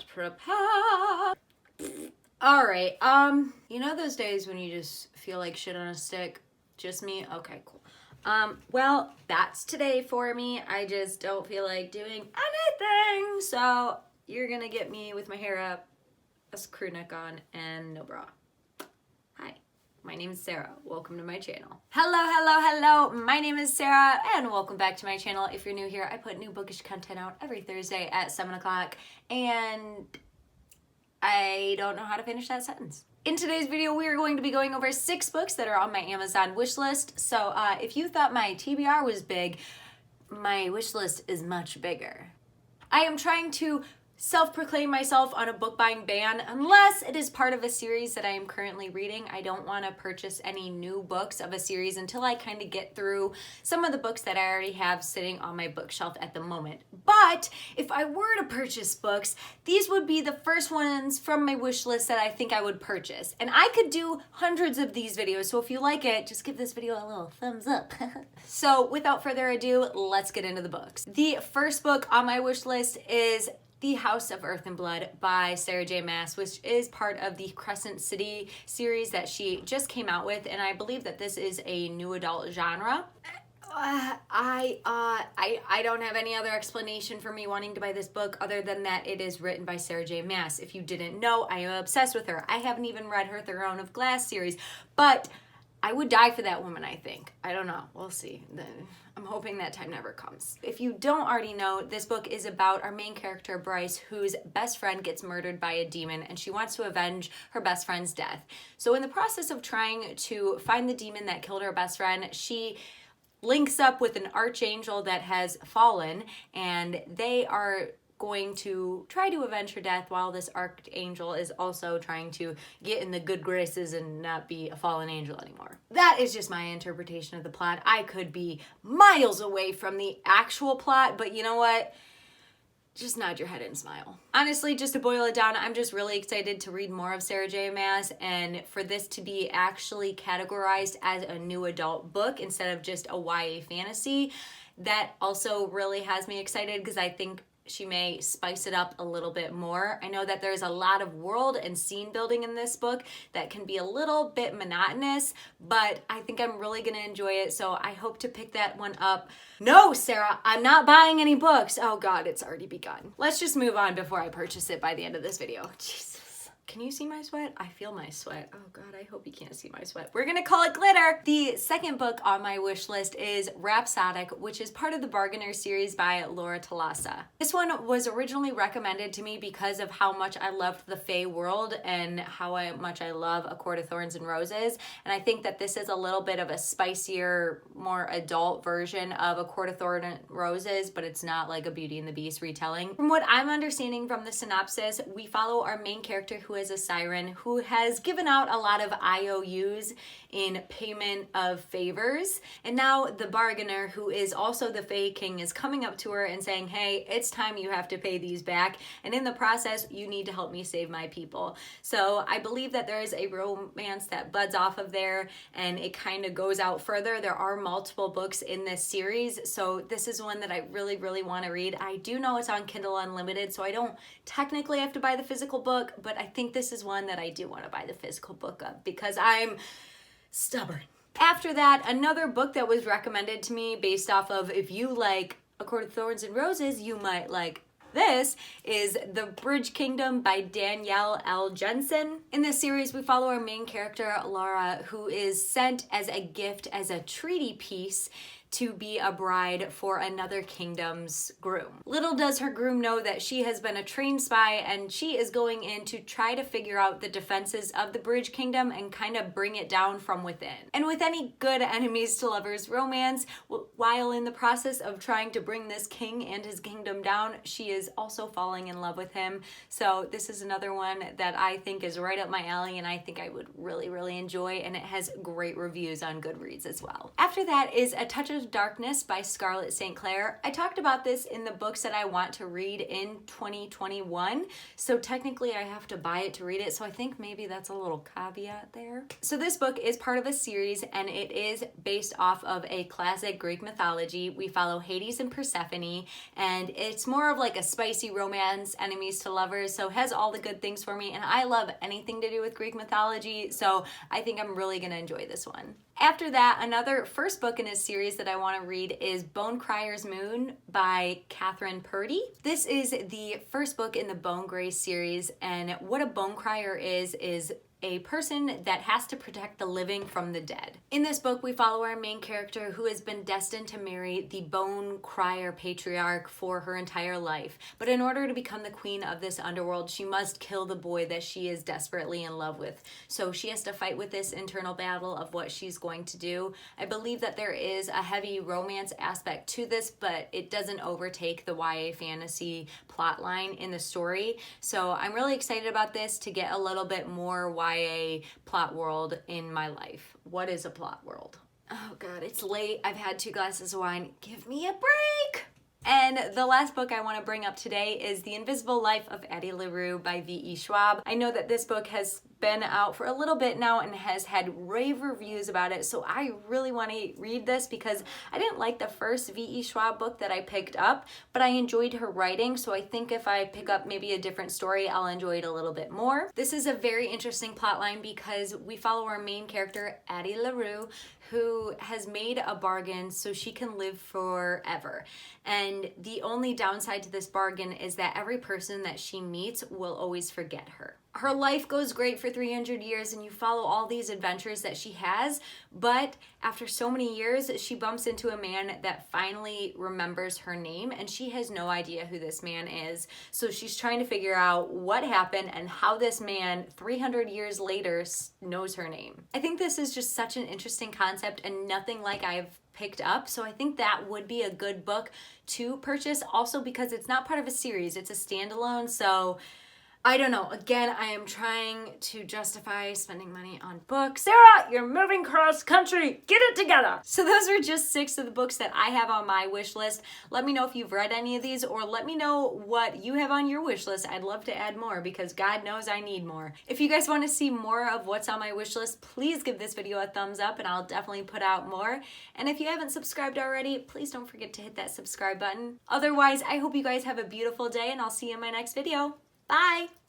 not prepared. Alright, you know those days when you just feel like shit on a stick? Just me? Okay, cool. Well, that's today for me. I just don't feel like doing anything. So you're gonna get me with my hair up, a crew neck on, and no bra. Hi, my name is Sarah. Welcome to my channel. Hello. My name is Sarah, and welcome back to my channel. If you're new here, I put new bookish content out every Thursday at 7 o'clock, and I don't know how to finish that sentence. In today's video, we are going to be going over 6 books that are on my Amazon wish list. So if you thought my TBR was big, my wish list is much bigger. I am trying to self-proclaim myself on a book buying ban unless it is part of a series that I am currently reading. I don't want to purchase any new books of a series until I kind of get through some of the books that I already have sitting on my bookshelf at the moment. But if I were to purchase books, these would be the first ones from my wish list that I think I would purchase. And I could do hundreds of these videos, so if you like it, just give this video a little thumbs up. So without further ado, let's get into the books. The first book on my wish list is The House of Earth and Blood by Sarah J. Maas, which is part of the Crescent City series that she just came out with, and I believe that this is a new adult genre. I don't have any other explanation for me wanting to buy this book other than that it is written by Sarah J. Maas. If you didn't know, I am obsessed with her. I haven't even read her Throne of Glass series, but I would die for that woman, I think. I don't know. We'll see. I'm hoping that time never comes. If you don't already know, this book is about our main character, Bryce, whose best friend gets murdered by a demon, and she wants to avenge her best friend's death. So in the process of trying to find the demon that killed her best friend, she links up with an archangel that has fallen, and they are going to try to avenge her death while this archangel is also trying to get in the good graces and not be a fallen angel anymore. That is just my interpretation of the plot. I could be miles away from the actual plot, but you know what? Just nod your head and smile. Honestly, just to boil it down, I'm just really excited to read more of Sarah J. Maas and for this to be actually categorized as a new adult book instead of just a YA fantasy. That also really has me excited because I think she may spice it up a little bit more. I know that there's a lot of world and scene building in this book that can be a little bit monotonous, but I think I'm really gonna enjoy it, so I hope to pick that one up. No, Sarah, I'm not buying any books. Oh God, it's already begun. Let's just move on before I purchase it by the end of this video. Jesus. Can you see my sweat? I feel my sweat. Oh God, I hope you can't see my sweat. We're gonna call it glitter. The second book on my wish list is Rapsonic, which is part of the Bargainer series by Laura Talasa. This one was originally recommended to me because of how much I loved the Fae world and how much I love A Court of Thorns and Roses. And I think that this is a little bit of a spicier, more adult version of A Court of Thorns and Roses, but it's not like a Beauty and the Beast retelling. From what I'm understanding from the synopsis, we follow our main character who is a siren who has given out a lot of IOUs in payment of favors, and now the bargainer, who is also the Fae King, is coming up to her and saying, hey, it's time you have to pay these back, and in the process you need to help me save my people. So I believe that there is a romance that buds off of there and it kind of goes out further. There are multiple books in this series, so this is one that I really want to read. I do know it's on Kindle Unlimited, so I don't technically have to buy the physical book, but I think this is one that I do want to buy the physical book of because I'm stubborn. After that, another book that was recommended to me based off of if you like A Court of Thorns and Roses, you might like this, is The Bridge Kingdom by Danielle L. Jensen. In this series, we follow our main character, Laura, who is sent as a gift as a treaty piece to be a bride for another kingdom's groom. Little does her groom know that she has been a trained spy and she is going in to try to figure out the defenses of the Bridge Kingdom and kind of bring it down from within. And with any good enemies to lovers romance, while in the process of trying to bring this king and his kingdom down, she is also falling in love with him. So this is another one that I think is right up my alley and I think I would really enjoy, and it has great reviews on Goodreads as well. After that is A Touch of of Darkness by Scarlett St. Clair. I talked about this in the books that I want to read in 2021, so technically I have to buy it to read it, so I think maybe that's a little caveat there. So this book is part of a series, and it is based off of a classic Greek mythology. We follow Hades and Persephone, and it's more of like a spicy romance, enemies to lovers, so it has all the good things for me, and I love anything to do with Greek mythology, so I think I'm really gonna enjoy this one. After that, another first book in a series that I want to read is Bone Crier's Moon by Catherine Purdy. This is the first book in the Bone Grey series, and what a bone crier is a person that has to protect the living from the dead. In this book, we follow our main character who has been destined to marry the bone crier patriarch for her entire life. But in order to become the queen of this underworld, she must kill the boy that she is desperately in love with. So she has to fight with this internal battle of what she's going to do. I believe that there is a heavy romance aspect to this, but it doesn't overtake the YA fantasy plotline in the story. So I'm really excited about this to get a little bit more YA plot world in my life. What is a plot world? Oh God, it's late. I've had 2 glasses of wine. Give me a break. And the last book I want to bring up today is The Invisible Life of Addie Leroux by V.E. Schwab. I know that this book has been out for a little bit now and has had rave reviews about it, so I really want to read this because I didn't like the first V.E. Schwab book that I picked up, but I enjoyed her writing, so I think if I pick up maybe a different story, I'll enjoy it a little bit more. This is a very interesting plotline because we follow our main character, Addie Leroux, who has made a bargain so she can live forever. And the only downside to this bargain is that every person that she meets will always forget her. Her life goes great for 300 years and you follow all these adventures that she has, but after so many years, she bumps into a man that finally remembers her name and she has no idea who this man is. So she's trying to figure out what happened and how this man 300 years later knows her name. I think this is just such an interesting concept and nothing like I've picked up, so I think that would be a good book to purchase, also because it's not part of a series, it's a standalone, so I don't know. Again, I am trying to justify spending money on books. Sarah, you're moving cross country. Get it together. So those are just 6 of the books that I have on my wish list. Let me know if you've read any of these or let me know what you have on your wish list. I'd love to add more because God knows I need more. If you guys want to see more of what's on my wish list, please give this video a thumbs up and I'll definitely put out more. And if you haven't subscribed already, please don't forget to hit that subscribe button. Otherwise, I hope you guys have a beautiful day and I'll see you in my next video. Bye!